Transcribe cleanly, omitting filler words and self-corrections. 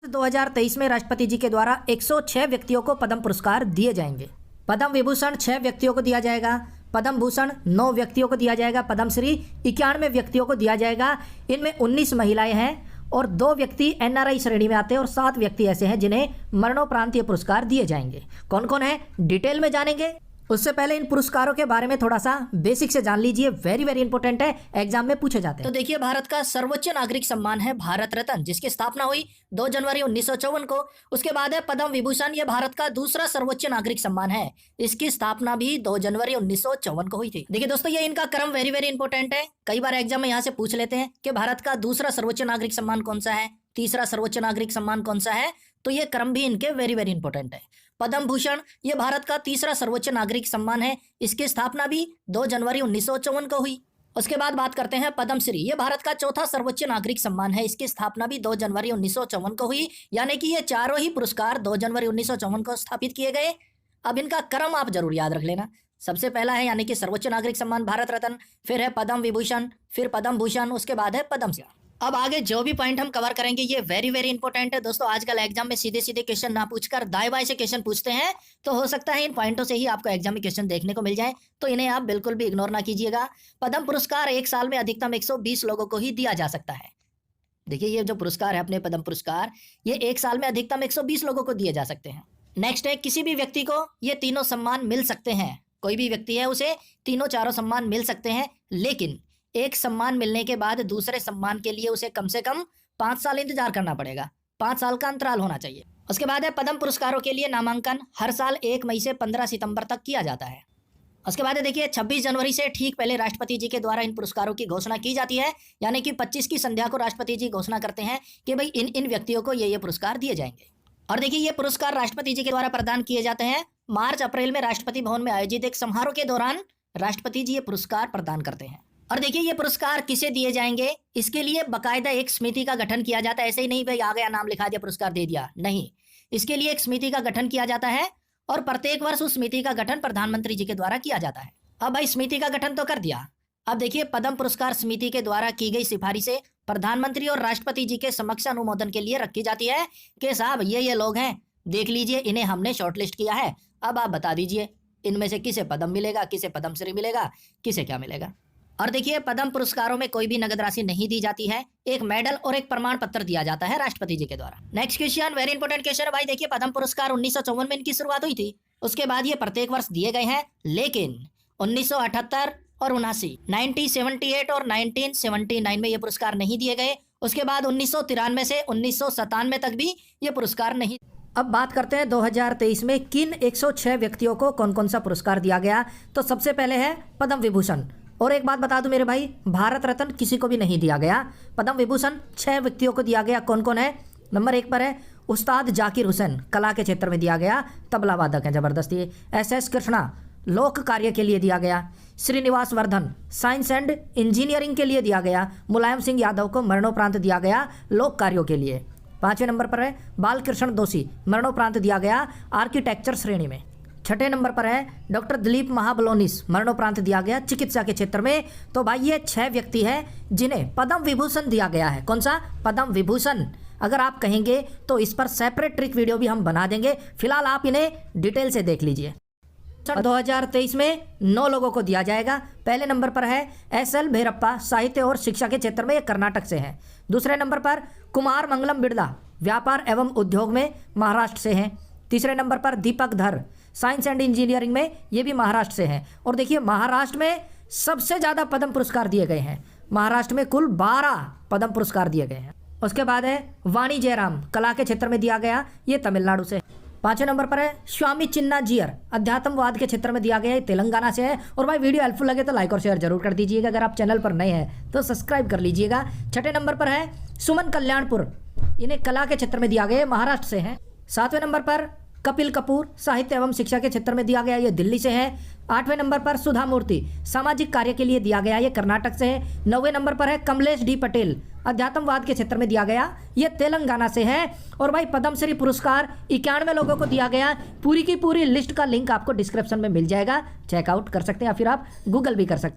2023 में राष्ट्रपति जी के द्वारा 106 व्यक्तियों को पद्म पुरस्कार दिए जाएंगे। पद्म विभूषण 6 व्यक्तियों को दिया जाएगा, पद्म भूषण 9 व्यक्तियों को दिया जाएगा, पद्मश्री 91 व्यक्तियों को दिया जाएगा। इनमें 19 महिलाएं हैं और 2 व्यक्ति एनआरआई श्रेणी में आते हैं और 7 व्यक्ति ऐसे हैं जिन्हें मरणोपरांत ये पुरस्कार दिए जाएंगे। कौन कौन है डिटेल में जानेंगे। उससे पहले इन पुरस्कारों के बारे में थोड़ा सा बेसिक से जान लीजिए, वेरी इंपॉर्टेंट है, एग्जाम में पूछे जाते हैं। तो देखिए, भारत का सर्वोच्च नागरिक सम्मान है भारत रत्न, जिसकी स्थापना हुई 2 जनवरी 1954 को। उसके बाद है पद्म विभूषण, ये भारत का दूसरा सर्वोच्च नागरिक सम्मान है। इसकी स्थापना भी 2 जनवरी 1954 को हुई थी। देखिए दोस्तों, ये इनका क्रम वेरी इंपॉर्टेंट है। कई बार एग्जाम में यहाँ से पूछ लेते हैं कि भारत का दूसरा सर्वोच्च नागरिक सम्मान कौन सा है, तीसरा सर्वोच्च नागरिक सम्मान कौन सा है, तो ये क्रम भी इनके वेरी इंपॉर्टेंट है। पद्म भूषण ये भारत का तीसरा सर्वोच्च नागरिक सम्मान है। इसकी स्थापना भी 2 जनवरी 1954 को हुई। उसके बाद बात करते हैं पद्मश्री, ये भारत का चौथा सर्वोच्च नागरिक सम्मान है। इसकी स्थापना भी 2 जनवरी 1954 को हुई। यानी कि ये चारों ही पुरस्कार 2 जनवरी 1954 को स्थापित किए गए। अब इनका क्रम आप जरूर याद रख लेना। सबसे पहला है यानी कि सर्वोच्च नागरिक सम्मान भारत रत्न, फिर है पद्म विभूषण, फिर पद्म भूषण, उसके बाद है पद्मश्री। अब आगे जो भी पॉइंट हम कवर करेंगे ये वेरी इंपॉर्टेंट है दोस्तों। आजकल एग्जाम में सीधे क्वेश्चन ना पूछकर दाएं बाएं से क्वेश्चन पूछते हैं, तो हो सकता है इन पॉइंटों से ही आपको एग्जाम में क्वेश्चन देखने को मिल जाए, तो इन्हें आप बिल्कुल भी इग्नोर ना कीजिएगा। पद्म पुरस्कार एक साल में अधिकतम 120 लोगों को ही दिया जा सकता है। देखिए, ये जो पुरस्कार है अपने पद्म पुरस्कार, ये एक साल में अधिकतम 120 लोगों को दिए जा सकते हैं। नेक्स्ट है, किसी भी व्यक्ति को ये तीनों सम्मान मिल सकते हैं। कोई भी व्यक्ति है उसे तीनों चारों सम्मान मिल सकते हैं, लेकिन एक सम्मान मिलने के बाद दूसरे सम्मान के लिए उसे कम से कम 5 साल इंतजार करना पड़ेगा। 5 साल का अंतराल होना चाहिए। उसके बाद है पद्म पुरस्कारों के लिए नामांकन हर साल 1 मई से 15 सितंबर तक किया जाता है। उसके बाद देखिए, 26 जनवरी से ठीक पहले राष्ट्रपति जी के द्वारा इन पुरस्कारों की घोषणा की जाती है। यानी कि 25 की संध्या को राष्ट्रपति जी घोषणा करते हैं कि भाई इन व्यक्तियों को ये पुरस्कार दिए जाएंगे। और देखिए, ये पुरस्कार राष्ट्रपति जी के द्वारा प्रदान किए जाते हैं। मार्च अप्रैल में राष्ट्रपति भवन में आयोजित एक समारोह के दौरान राष्ट्रपति जी ये पुरस्कार प्रदान करते हैं। और देखिए, ये पुरस्कार किसे दिए जाएंगे, इसके लिए बकायदा एक समिति का गठन किया जाता है। ऐसे ही नहीं भाई आ गया, नाम लिखा दिया, पुरस्कार दे दिया, नहीं। इसके लिए एक समिति का गठन किया जाता है और प्रत्येक वर्ष उस समिति का गठन प्रधानमंत्री जी के द्वारा किया जाता है। अब भाई समिति का गठन तो कर दिया, अब देखिए पद्म पुरस्कार समिति के द्वारा की गई सिफारिशें प्रधानमंत्री और राष्ट्रपति जी के समक्ष अनुमोदन के लिए रखी जाती है कि साहब ये लोग हैं, देख लीजिए, इन्हें हमने शॉर्टलिस्ट किया है। अब आप बता दीजिए इनमें से किसे पद्म मिलेगा, किसे पद्मश्री मिलेगा, किसे क्या मिलेगा। और देखिए, पद्म पुरस्कारों में कोई भी नगद राशि नहीं दी जाती है, एक मेडल और एक प्रमाण पत्र दिया जाता है राष्ट्रपति जी के द्वारा। Next question, very important question है भाई। देखिए, पद्म पुरस्कार 1954 में इनकी शुरुआत हुई थी। उसके बाद ये प्रत्येक वर्ष दिए गए हैं, लेकिन 1978 और 79, 1978 और 1979 में ये पुरस्कार नहीं दिए गए। उसके बाद 1993 से 1997 तक भी ये पुरस्कार नहीं। अब बात करते हैं 2023 में किन 106 व्यक्तियों को कौन कौन सा पुरस्कार दिया गया। तो सबसे पहले है पद्म विभूषण। और एक बात बता दूं मेरे भाई, भारत रत्न किसी को भी नहीं दिया गया, पद्म विभूषण 6 व्यक्तियों को दिया गया। कौन कौन है? नंबर 1 पर है उस्ताद जाकिर हुसैन, कला के क्षेत्र में दिया गया, तबला वादक है जबरदस्ती। SS कृष्णा, लोक कार्य के लिए दिया गया। Srinivas Vardhan, science and engineering के लिए दिया गया। मुलायम सिंह यादव को मरणोपरांत दिया गया लोक कार्यों के लिए। 5वें नंबर पर है बालकृष्ण दोषी, मरणोपरांत दिया गया आर्किटेक्चर श्रेणी में। 6ठे नंबर पर है डॉक्टर दिलीप महाबलोनिस, मरणोपरांत दिया गया चिकित्सा के क्षेत्र में। तो भाई ये 6 व्यक्ति हैं जिन्हें पद्म विभूषण दिया गया है। कौन सा? पद्म विभूषण। अगर आप कहेंगे तो इस पर सेपरेट ट्रिक वीडियो भी हम बना देंगे, फिलहाल आप इन्हें डिटेल से देख लीजिए। 2023 में 9 लोगों को दिया जाएगा। पहले नंबर पर है SL भैरप्पा, साहित्य और शिक्षा के क्षेत्र में, ये कर्नाटक से हैं। दूसरे नंबर पर कुमार मंगलम बिड़ला, व्यापार एवं उद्योग में, महाराष्ट्र से हैं। तीसरे नंबर पर दीपक धर, साइंस एंड इंजीनियरिंग में, ये भी महाराष्ट्र से हैं। और देखिए, महाराष्ट्र में सबसे ज़्यादा पद्म पुरस्कार दिए गए हैं। महाराष्ट्र में कुल 12 पद्म पुरस्कार दिए गए हैं। उसके बाद है वाणी जयराम, कला के क्षेत्र में दिया गया, ये तमिलनाडु से। 5वें नंबर पर है स्वामी चिन्ना जियर, अध्यात्मवाद के क्षेत्र में दिया गया, ये तेलंगाना से है। और भाई वीडियो हेल्पफुल लगे तो लाइक और शेयर जरूर कर दीजिएगा। अगर आप चैनल पर नए हैं तो सब्सक्राइब कर लीजिएगा। 6ठे नंबर पर है सुमन कल्याणपुर, इन्हें कला के क्षेत्र में दिया गया, महाराष्ट्र से हैं। 7वें नंबर पर कपिल कपूर, साहित्य एवं शिक्षा के क्षेत्र में दिया गया, ये दिल्ली से है। 8वें नंबर पर सुधा मूर्ति, सामाजिक कार्य के लिए दिया गया, ये कर्नाटक से है। 9वें नंबर पर है कमलेश D पटेल, अध्यात्मवाद के क्षेत्र में दिया गया, ये तेलंगाना से है। और भाई पद्मश्री पुरस्कार 91 लोगों को दिया गया। पूरी की पूरी लिस्ट का लिंक आपको डिस्क्रिप्शन में मिल जाएगा, चेकआउट कर सकते हैं या फिर आप गूगल भी कर सकते हैं।